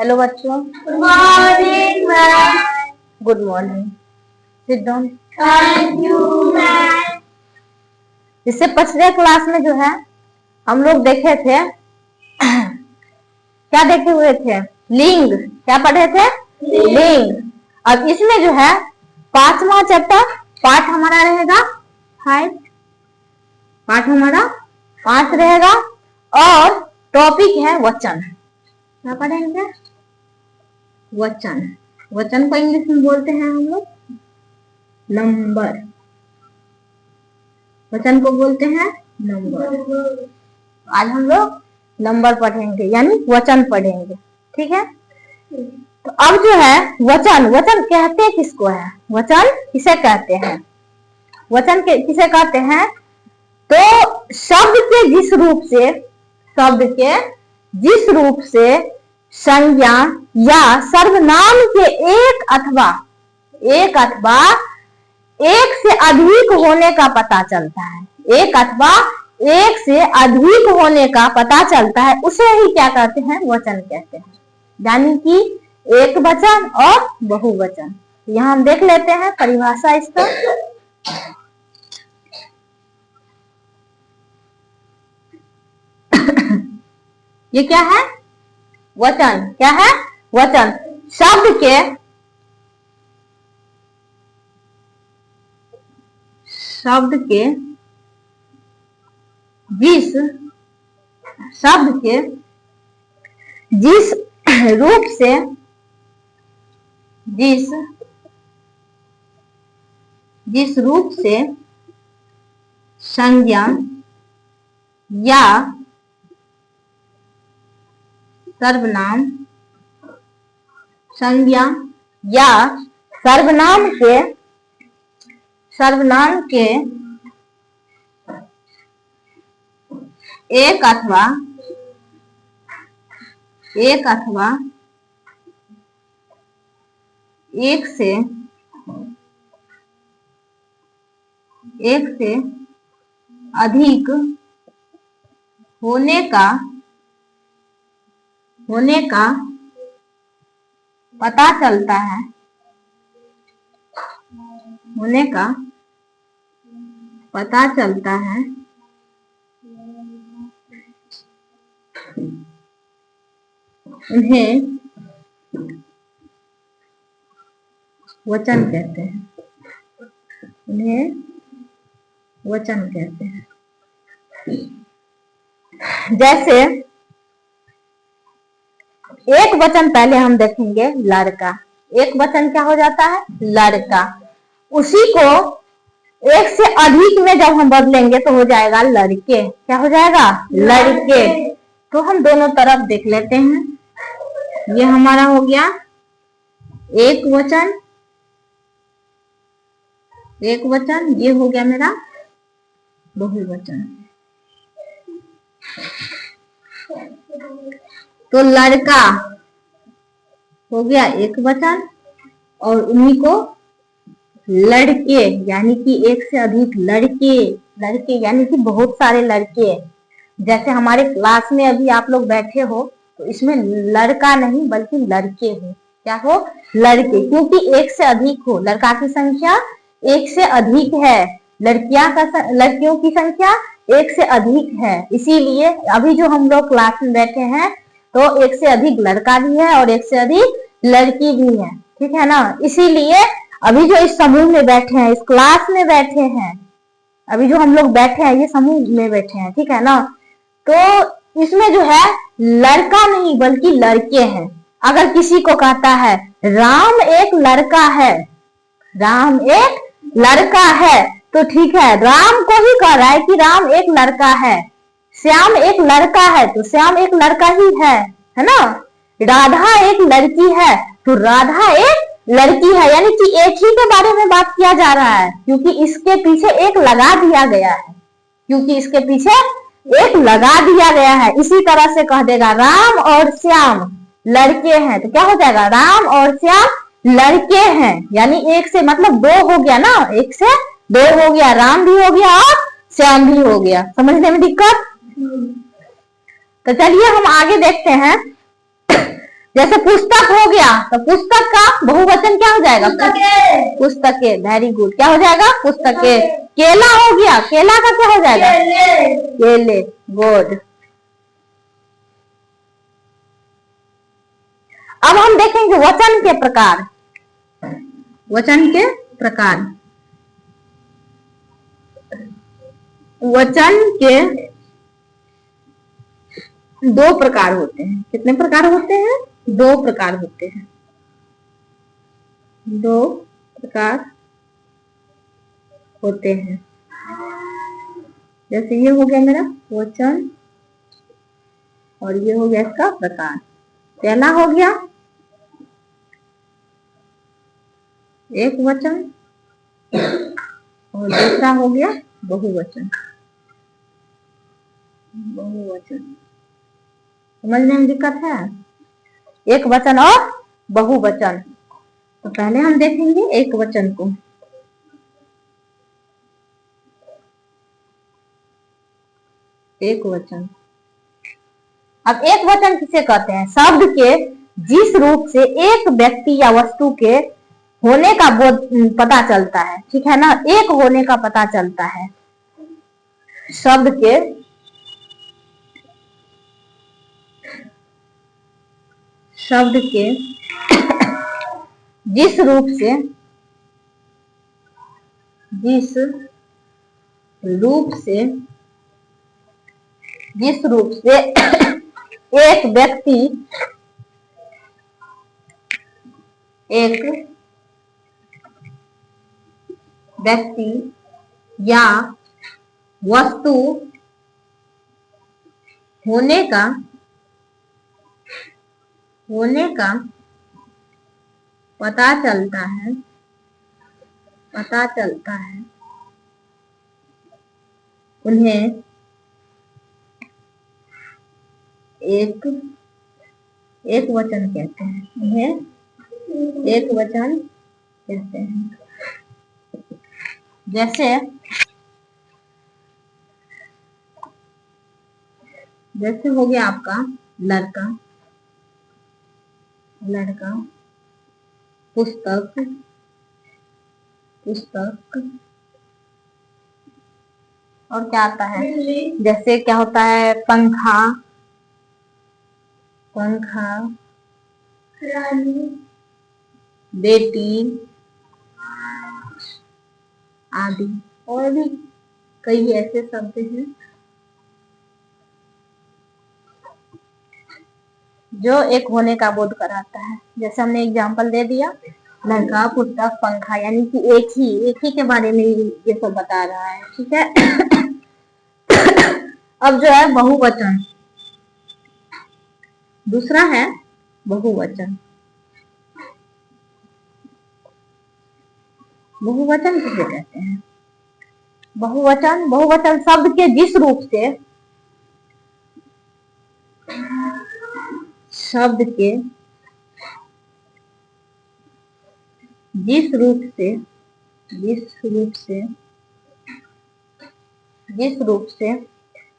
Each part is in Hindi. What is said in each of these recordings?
हेलो बच्चों। Good morning ma'am. Good morning. Sit down. Thank you ma'am. इससे पिछले क्लास में जो है हम लोग देखे थे क्या देखे हुए थे? लिंग। क्या पढ़े थे? लिंग। अब इसमें जो है 5वां चैप्टर पाठ हमारा रहेगा 5। पाठ हमारा 5 रहेगा और टॉपिक है वचन। क्या पढ़ेंगे? वचन। वचन को इंग्लिश में बोलते हैं हम लोग नंबर। वचन को बोलते हैं नंबर। आज हम लोग नंबर पढ़ेंगे यानी वचन पढ़ेंगे। ठीक है, तो अब जो है वचन, वचन कहते किसको है? वचन किसे कहते हैं? वचन किसे कहते हैं? तो शब्द के जिस रूप से संज्ञा या सर्वनाम के एक अथवा एक से अधिक होने का पता चलता है। एक अथवा एक से अधिक होने का पता चलता है, उसे ही क्या कहते हैं? वचन कहते हैं। यानी कि एक वचन और बहुवचन। यहाँ हम देख लेते हैं परिभाषा इसका। ये क्या है? वचन। क्या है? वचन। शब्द के जिस रूप से संज्ञा या सर्वनाम के एक अथवा एक से अधिक होने का पता चलता है। उन्हें वचन कहते हैं। जैसे एक वचन पहले हम देखेंगे लड़का। एक वचन क्या हो जाता है? लड़का। उसी को एक से अधिक में जब हम बदलेंगे तो हो जाएगा लड़के। क्या हो जाएगा? लड़के। तो हम दोनों तरफ देख लेते हैं। ये हमारा हो गया एक वचन, ये हो गया मेरा बहुवचन। तो लड़का हो गया एक वचन और उन्हीं को लड़के यानी कि एक से अधिक लड़के यानी कि बहुत सारे लड़के। जैसे हमारे क्लास में अभी आप लोग बैठे हो तो इसमें लड़का नहीं बल्कि लड़के हो। क्या हो? लड़के। क्योंकि एक से अधिक हो, लड़का की संख्या एक से अधिक है, लड़कियों की संख्या एक से अधिक है। इसीलिए अभी जो हम लोग क्लास में बैठे हैं तो एक से अधिक लड़का भी है और एक से अधिक लड़की भी है। ठीक है ना? इसीलिए अभी जो इस समूह में बैठे हैं, इस क्लास में बैठे हैं, अभी जो हम लोग बैठे हैं ये समूह में बैठे हैं। ठीक है ना? तो इसमें जो है लड़का नहीं बल्कि लड़के हैं। अगर किसी को कहता है राम एक लड़का है, तो ठीक है, राम को ही कह रहा है कि राम एक लड़का है। श्याम एक लड़का है तो श्याम एक लड़का ही है ना? राधा एक लड़की है तो राधा एक लड़की है। यानी कि एक ही के बारे में बात किया जा रहा है क्योंकि इसके पीछे एक लगा दिया गया है। इसी तरह से कह देगा राम और श्याम लड़के हैं तो क्या हो जाएगा? राम और श्याम लड़के हैं। यानी एक से मतलब दो हो गया ना, एक से दो हो गया, राम भी हो गया और श्याम भी हो गया। समझने में दिक्कत? तो चलिए हम आगे देखते हैं। जैसे पुस्तक हो गया तो पुस्तक का बहुवचन क्या हो जाएगा? पुस्तकें। पुस्तकें। Very good. क्या हो जाएगा? पुस्तकें। केला हो गया, केला का क्या हो जाएगा? केले। केले। गुड। अब हम देखेंगे वचन के प्रकार। वचन के प्रकार। वचन के दो प्रकार होते हैं। कितने प्रकार होते हैं? दो प्रकार होते हैं। दो प्रकार होते हैं। जैसे ये हो गया मेरा वचन और ये हो गया इसका प्रकार। पहला हो गया एक वचन और दूसरा हो गया बहुवचन। बहुवचन समझने में दिक्कत है? एक वचन और बहुवचन। तो पहले हम देखेंगे एक वचन को। एक वचन। अब एक वचन किसे कहते हैं? शब्द के जिस रूप से एक व्यक्ति या वस्तु के होने का पता चलता है, ठीक है ना, एक होने का पता चलता है। शब्द के जिस रूप से एक व्यक्ति या वस्तु होने का पता चलता है, उन्हें एक वचन कहते हैं। उन्हें एक वचन कहते हैं। जैसे हो गया आपका लड़का, पुस्तक, और क्या आता है? जैसे क्या होता है? पंखा, रानी, बेटी आदि। और भी कई ऐसे शब्द हैं जो एक होने का बोध कराता है। जैसे हमने एग्जाम्पल दे दिया, लड़का, पुस्तक, पंखा, यानी कि एक ही के बारे में ये सब बता रहा है, ठीक है। अब जो है बहुवचन, दूसरा है बहुवचन। बहुवचन किसे कहते हैं? बहुवचन शब्द के जिस रूप से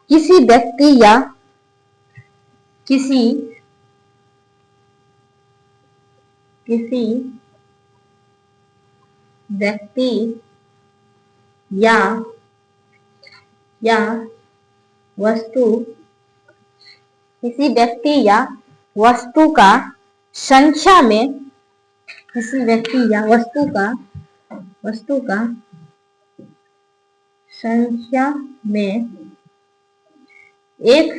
किसी व्यक्ति या वस्तु का संख्या में एक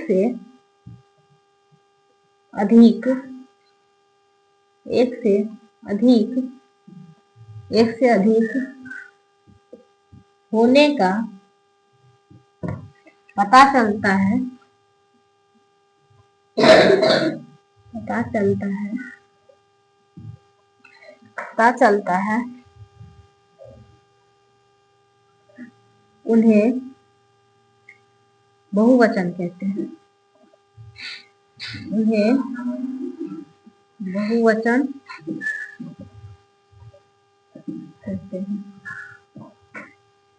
से अधिक होने का पता चलता है, उन्हें बहुवचन कहते हैं।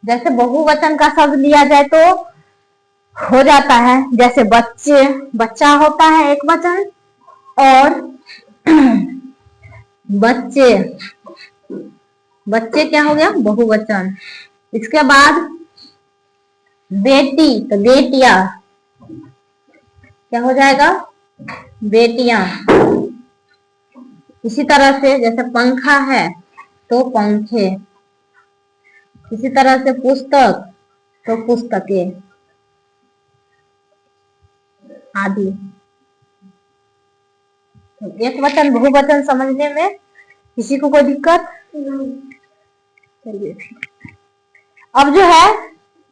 जैसे बहुवचन का शब्द लिया जाए तो हो जाता है, जैसे बच्चा होता है एक वचन, और बच्चे, बच्चे क्या हो गया? बहुवचन। इसके बाद बेटी, तो बेटियां क्या हो जाएगा? बेटियां। इसी तरह से जैसे पंखा है तो पंखे, इसी तरह से पुस्तक तो पुस्तकें आदि। तो एक वचन बहुवचन समझने में किसी को कोई दिक्कत? चलिए, अब जो है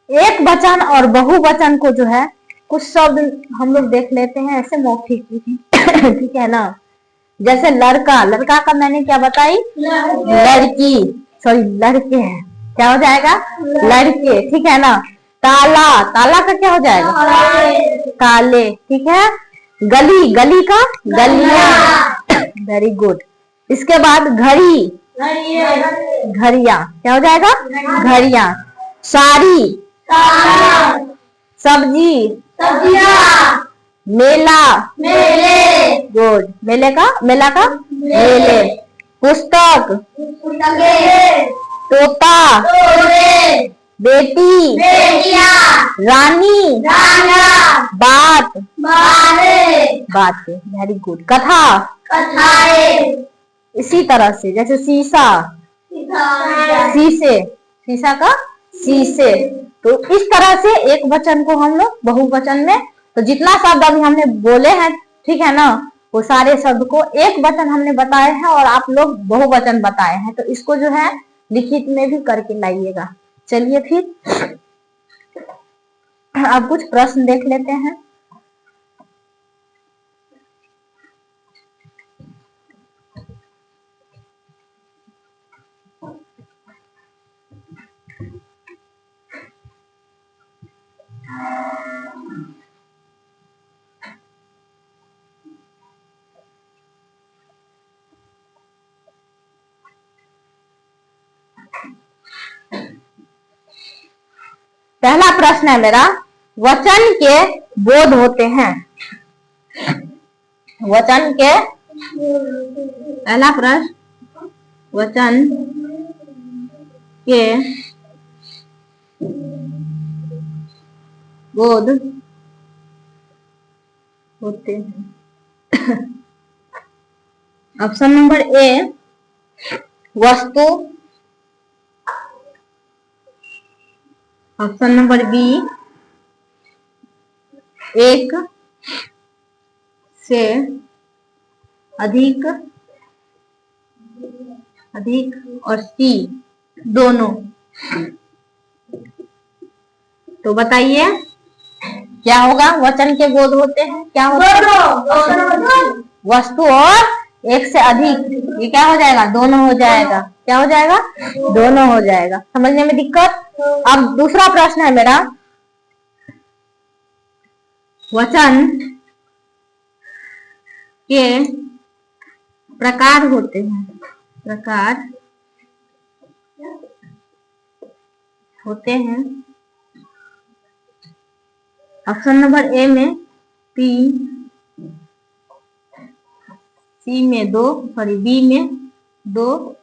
एक वचन और बहुवचन को जो है कुछ शब्द हम लोग देख लेते हैं ऐसे मौखिक। ठीक है ना? जैसे लड़का, लड़का का मैंने क्या बताई? लड़की, सॉरी लड़के हैं, क्या हो जाएगा? लड़के। ठीक है ना? ताला, ताला का क्या हो जाएगा? ताले। ठीक है? गली, गली का गलियां। Very good. इसके बाद घड़ी, घड़िया, क्या हो जाएगा? घड़िया। साड़ी, सब्जी, मेला, गुड, मेले का, मेला का मेले। पुस्तक, तोता, बेटी, रानी, बात, बातें। Very good. कथा, इसी तरह से जैसे शीशा, शीशे, शीशा का शीशे। तो इस तरह से एक वचन को हम लोग बहुवचन में, तो जितना शब्द अभी हमने बोले हैं, ठीक है ना, वो सारे शब्द को एक वचन हमने बताए हैं और आप लोग बहुवचन बताए हैं। तो इसको जो है लिखित में भी करके लाइएगा। चलिए फिर अब कुछ प्रश्न देख लेते हैं। पहला प्रश्न है मेरा, वचन के बोध होते हैं। वचन के, पहला प्रश्न, वचन के बोध होते हैं। ऑप्शन नंबर ए वस्तु, ऑप्शन नंबर बी एक से अधिक, अधिक, और सी दोनों। तो बताइए क्या होगा? वचन के बोध होते हैं, क्या होता है? वस्तु और एक से अधिक, ये क्या हो जाएगा? दोनों हो जाएगा। क्या हो जाएगा? दोनों हो जाएगा। समझने में दिक्कत? अब दूसरा प्रश्न है मेरा, वचन के प्रकार होते हैं, प्रकार होते हैं। ऑप्शन नंबर ए में 3, सी में 2, सॉरी बी में 2,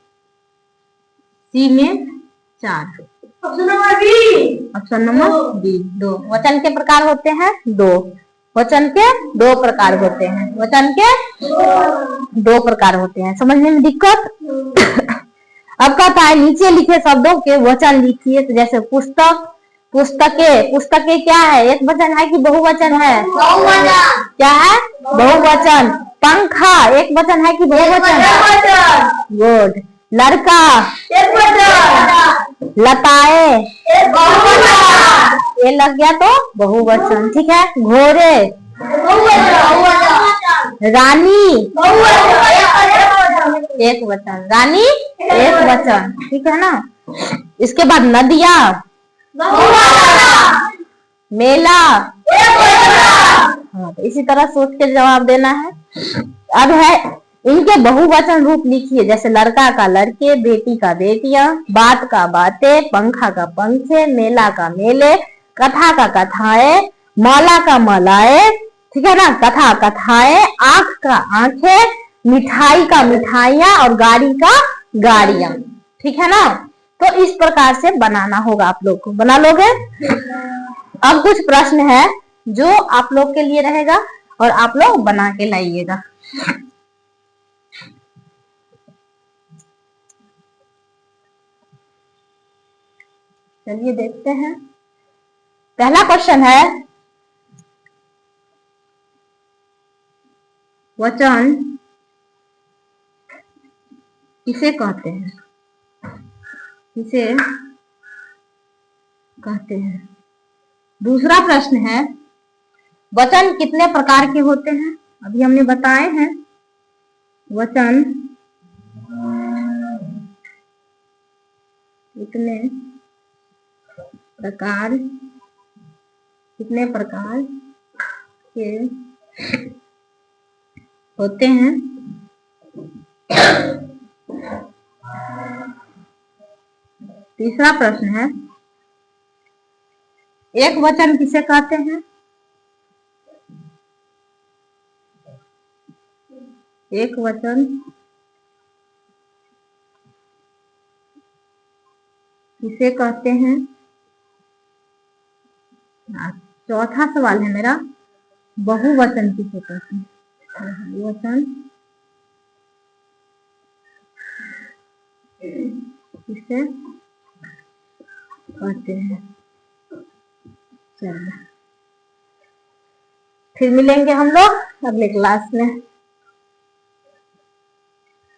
सी में 4। Option number B, option number B 2। वचन के प्रकार होते हैं 2, वचन के 2 प्रकार होते हैं, वचन के 2 प्रकार होते हैं। समझने में दिक्कत? अब कहता है नीचे लिखे शब्दों के वचन लिखिए। तो जैसे पुस्तक, पुस्तकें, पुस्तकें क्या है? एक वचन है कि बहुवचन है? बहुवचन। क्या है? बहुवचन। पंखा एक वचन है कि बहुवचन? गुड। लड़का एक वचन। लताएं एक बहुवचन। ये लग गया तो बहुवचन। ठीक है। घोड़े बहुवचन। रानी एक वचन, रानी एक वचन। ठीक है ना? इसके बाद नदियां, मेला, हाँ, तो इसी तरह सोच के जवाब देना है। अब है इनके बहुवचन रूप लिखिए। जैसे लड़का का लड़के, बेटी का बेटियां, बात का बातें, पंखा का पंखे, मेला का मेले, कथा का कथाएं, माला का मालाएं, ठीक है ना? कथा कथाएं, आंख का आंखें, मिठाई का मिठाइयाँ और गाड़ी का गाड़ियां। ठीक है ना। तो इस प्रकार से बनाना होगा आप लोग को। बना लोगे? अब कुछ प्रश्न है जो आप लोग के लिए रहेगा और आप लोग बना के लाइएगा। चलिए देखते हैं। पहला क्वेश्चन है, वचन किसे कहते हैं? किसे कहते हैं? दूसरा प्रश्न है, वचन कितने प्रकार के होते हैं? अभी हमने बताए हैं वचन कितने प्रकार के होते हैं। तीसरा प्रश्न है, एक वचन किसे कहते हैं? एक वचन किसे कहते हैं? चौथा सवाल है मेरा, बहुवचन किसे कहते हैं? बहुवचन किसे कहते हैं? चलिए फिर मिलेंगे हम लोग अगले क्लास में।